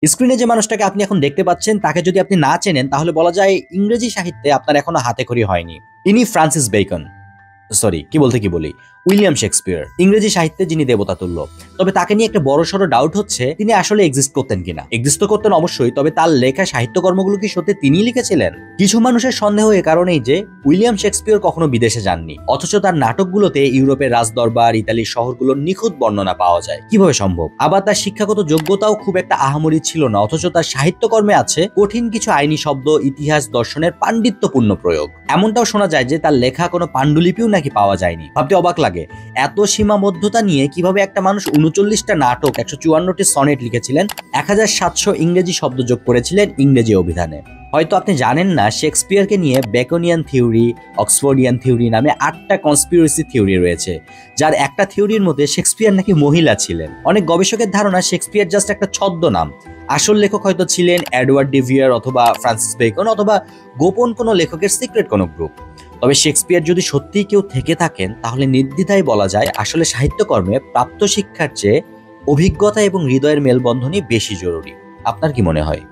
স্ক্রিনে যে মানুষটাকে আপনি এখন দেখতে পাচ্ছেন তাকে যদি আপনি না চেনেন তাহলে বলা যায় ইংরেজি সাহিত্যে আপনার এখনো হাতেখড়ি হয়নি। ইনি ফ্রান্সিস বেকন, সরি কি বলি, উইলিয়াম শেক্সপিয়ার, ইংরেজি সাহিত্যে যিনি দেবতা তুল্য। তবে তাকে নিয়ে একটা বড়সড় ডাউট হচ্ছে তিনি আসলে এক্সিস্ট করতেন কিনা। এক্সিস্ট তো করতেন অবশ্যই, তবে তার লেখা সাহিত্যকর্মগুলো কি সত্যি তিনিই লিখেছিলেন? কিছু মানুষের সন্দেহ এ কারণেই যে উইলিয়াম শেক্সপিয়ার কখনো বিদেশে যাননি, অথচ তার নাটকগুলোতে ইউরোপের রাজদরবার, ইতালির শহরগুলোর নিখুঁত বর্ণনা পাওয়া যায়। কিভাবে সম্ভব? আবার তার শিক্ষাগত যোগ্যতাও খুব একটা আহামরি ছিল না, অথচ তার সাহিত্যকর্মে আছে কঠিন কিছু আইনি শব্দ, ইতিহাস, দর্শনের পাণ্ডিত্যপূর্ণ প্রয়োগ। এমনটাও শোনা যায় যে তার লেখা কোনো পাণ্ডুলিপিও নাকি পাওয়া যায়নি। ভাবতে অবাক লাগে এত সীমাবদ্ধতা নিয়ে কিভাবে একটা মানুষ ৩৯টা নাটক, ১৫৪টি সনেট লিখেছিলেন, ১৭০০ ইংরেজি শব্দ যোগ করেছিলেন ইংরেজি অভিধানে। হয়তো আপনি জানেন না, শেক্সপিয়ারকে নিয়ে বেকনিয়ান থিওরি, অক্সফোর্ডিয়ান থিওরি নামে ৮টা কনস্পিরেসি থিওরি রয়েছে, যার একটা থিওরির মধ্যে শেক্সপিয়ার নাকি মহিলা ছিলেন। অনেক গবেষকের ধারণা শেক্সপিয়ার জাস্ট একটা ছদ্মনাম, আসল লেখক হয়তো ছিলেন এডওয়ার্ড ডিভিয়ার অথবা ফ্রান্সিস বেকন অথবা গোপন কোনো লেখকের সিক্রেট কোনো গ্রুপ। তবে শেক্সপিয়ার যদি সত্যিই কেউ থেকে থাকেন তাহলে নির্দ্বিধায় বলা যায় আসলে সাহিত্যকর্মে প্রাপ্ত শিক্ষার চেয়ে অভিজ্ঞতা এবং হৃদয়ের মেলবন্ধনই বেশি জরুরি। আপনার কি মনে হয়?